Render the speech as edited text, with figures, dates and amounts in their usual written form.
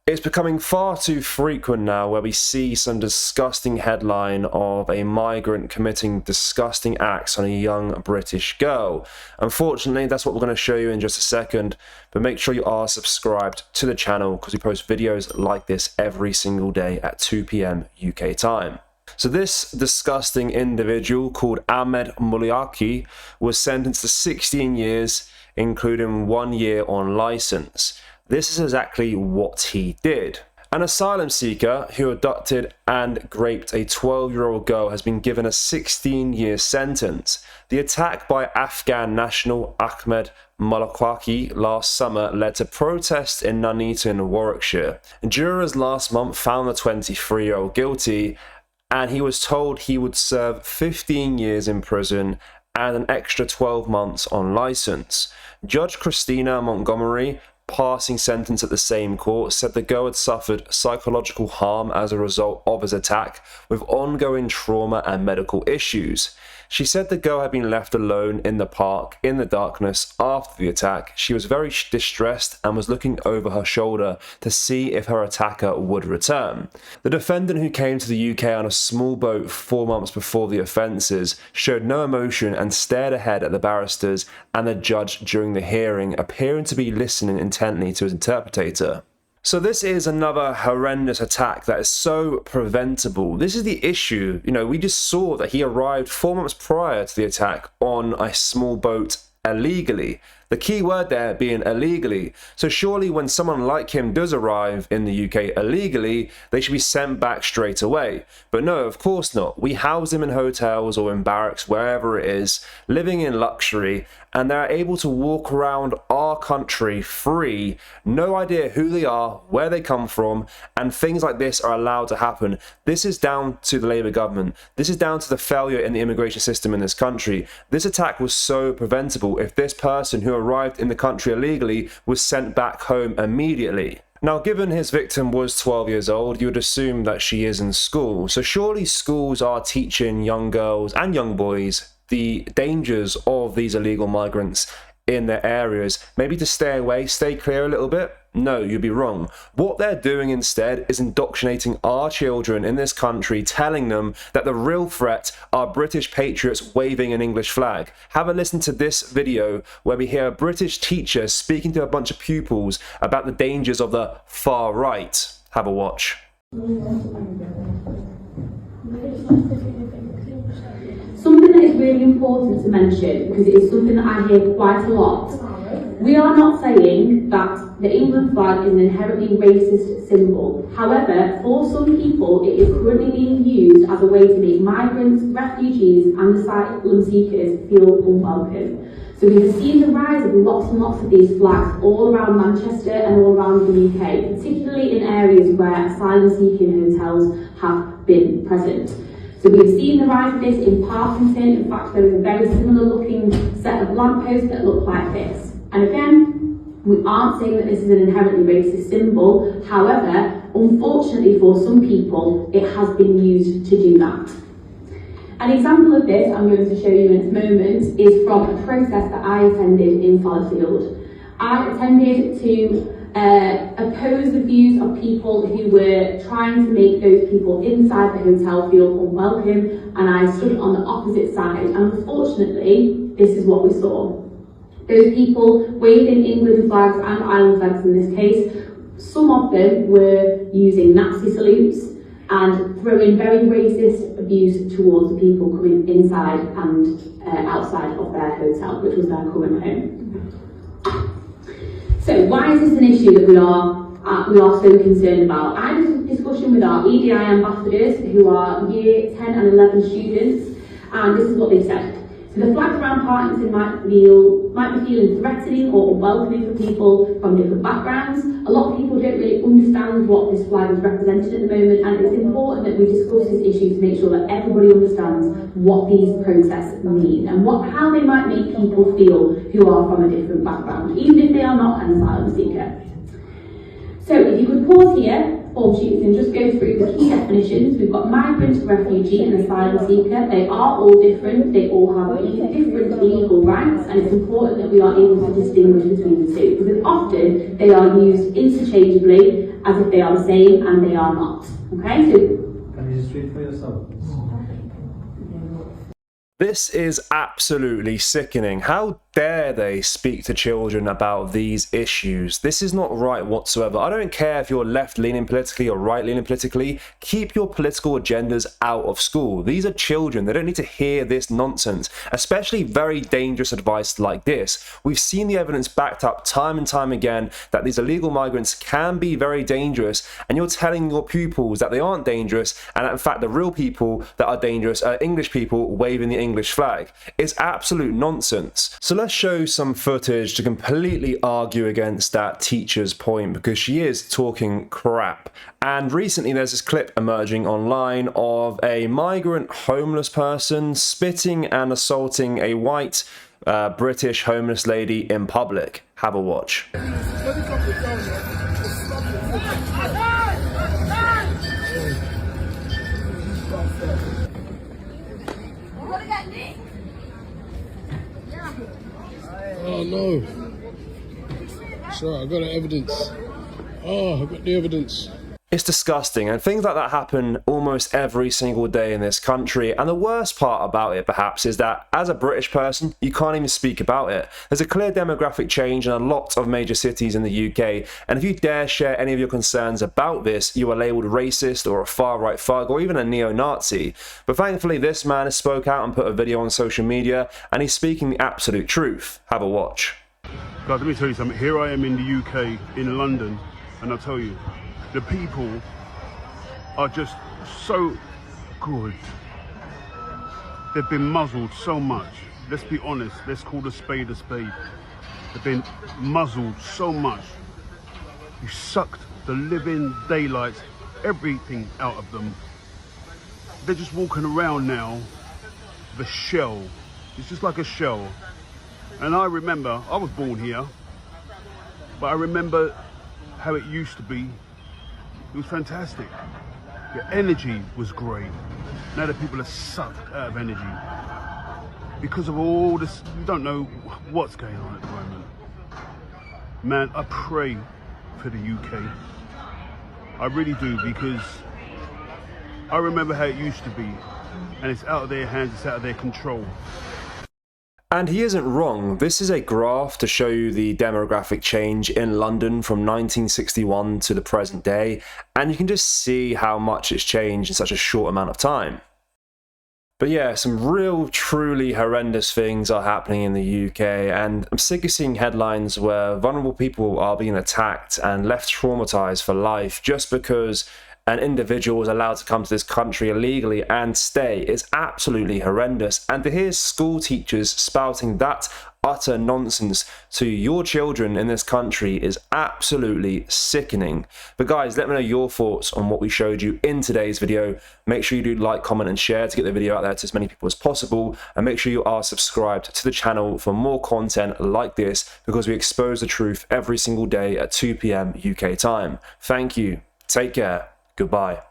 It's becoming far too frequent now where we see some disgusting headline of a migrant committing disgusting acts on a young British girl. Unfortunately, that's what we're going to show you in just a second, but make sure you are subscribed to the channel because we post videos like this every single day at 2 p.m. UK time. So this disgusting individual called Ahmed Muliaki was sentenced to 16 years, including 1 year on license. This is exactly what he did. An asylum seeker who abducted and raped a 12-year-old girl has been given a 16-year sentence. The attack by Afghan national Ahmed Muliaki last summer led to protests in Nuneaton, Warwickshire. Jurors last month found the 23-year-old guilty, and he was told he would serve 15 years in prison and an extra 12 months on license. Judge Christina Montgomery, passing sentence at the same court, said the girl had suffered psychological harm as a result of his attack, with ongoing trauma and medical issues. She said the girl had been left alone in the park in the darkness after the attack. She was very distressed and was looking over her shoulder to see if her attacker would return. The defendant, who came to the UK on a small boat 4 months before the offences, showed no emotion and stared ahead at the barristers and the judge during the hearing, appearing to be listening intently to his interpreter. So this is another horrendous attack that is so preventable. This is the issue. We just saw that he arrived 4 months prior to the attack on a small boat illegally. The key word there being illegally. So surely when someone like him does arrive in the UK illegally, they should be sent back straight away. But no, of course not. We house him in hotels or in barracks, wherever it is, living in luxury, and they're able to walk around our country free, no idea who they are, where they come from, and things like this are allowed to happen. This is down to the Labour government. This is down to the failure in the immigration system in this country. This attack was so preventable if this person who arrived in the country illegally was sent back home immediately. Now, given his victim was 12 years old, you would assume that she is in school. So surely schools are teaching young girls and young boys the dangers of these illegal migrants in their areas. Maybe to stay away, stay clear a little bit? No, you'd be wrong. What they're doing instead is indoctrinating our children in this country, telling them that the real threat are British patriots waving an English flag. Have a listen to this video where we hear a British teacher speaking to a bunch of pupils about the dangers of the far right. Have a watch. Something that is really important to mention, because it is something that I hear quite a lot. We are not saying that the England flag is an inherently racist symbol. However, for some people, it is currently being used as a way to make migrants, refugees and asylum seekers feel unwelcome. So we have seen the rise of lots and lots of these flags all around Manchester and all around the UK, particularly in areas where asylum-seeking hotels have been present. So we've seen the rise of this in Parkinson. In fact, there is a very similar looking set of lampposts that look like this. And again, we aren't saying that this is an inherently racist symbol. However, unfortunately for some people, it has been used to do that. An example of this I'm going to show you in a moment is from a process that I attended in Fallowfield. I attended to oppose the views of people who were trying to make those people inside the hotel feel unwelcome, and I stood on the opposite side, and unfortunately this is what we saw. Those people waving England flags and Ireland flags in this case, some of them were using Nazi salutes and throwing very racist abuse towards the people coming inside and outside of their hotel, which was their current home. So why is this an issue that we are so concerned about? I had a discussion with our EDI ambassadors, who are year 10 and 11 students, and this is what they said. So the flags around Parkinson might be feeling threatening or unwelcoming for people from different backgrounds. A lot of people don't really understand what this flag is representing at the moment, and it's important that we discuss this issue to make sure that everybody understands what these protests mean and how they might make people feel who are from a different background, even if they are not an asylum seeker. So if you could pause here, form sheets, and just go through the key definitions. We've got migrant, refugee and asylum seeker. They are all different. They all have different legal rights, and it's important that we are able to distinguish between the two, because often they are used interchangeably as if they are the same, and they are not. Okay, so can you just read for yourself? This is absolutely sickening. How dare they speak to children about these issues? This is not right whatsoever. I don't care if you're left-leaning politically or right-leaning politically. Keep your political agendas out of school. These are children. They don't need to hear this nonsense, especially very dangerous advice like this. We've seen the evidence backed up time and time again that these illegal migrants can be very dangerous, and you're telling your pupils that they aren't dangerous, and that in fact the real people that are dangerous are English people waving the English flag. It's absolute nonsense. So let's show some footage to completely argue against that teacher's point, because she is talking crap. And recently there's this clip emerging online of a migrant homeless person spitting and assaulting a white British homeless lady in public. Have a watch. Oh no. Sorry, I got the evidence. Oh, I got the evidence. It's disgusting, and things like that happen almost every single day in this country. And the worst part about it, perhaps, is that as a British person, you can't even speak about it. There's a clear demographic change in a lot of major cities in the UK, and if you dare share any of your concerns about this, you are labelled racist or a far-right thug or even a neo-Nazi. But thankfully, this man has spoke out and put a video on social media, and he's speaking the absolute truth. Have a watch. Guys, let me tell you something. Here I am in the UK, in London, and I'll tell you, the people are just so good. They've been muzzled so much. Let's be honest, let's call a spade a spade. They've been muzzled so much. You sucked the living daylights, everything out of them. They're just walking around now, the shell. It's just like a shell. And I remember, I was born here, but I remember how it used to be. It was fantastic. The energy was great. Now the people are sucked out of energy because of all this. You don't know what's going on at the moment. Man, I pray for the UK. I really do, because I remember how it used to be, and it's out of their hands, it's out of their control. And he isn't wrong. This is a graph to show you the demographic change in London from 1961 to the present day, and you can just see how much it's changed in such a short amount of time. But yeah, some real, truly horrendous things are happening in the UK, and I'm sick of seeing headlines where vulnerable people are being attacked and left traumatized for life just because an individual is allowed to come to this country illegally and stay. Is absolutely horrendous. And to hear school teachers spouting that utter nonsense to your children in this country is absolutely sickening. But guys, let me know your thoughts on what we showed you in today's video. Make sure you do like, comment and share to get the video out there to as many people as possible, and make sure you are subscribed to the channel for more content like this, because we expose the truth every single day at 2 PM UK time. Thank you. Take care. Goodbye.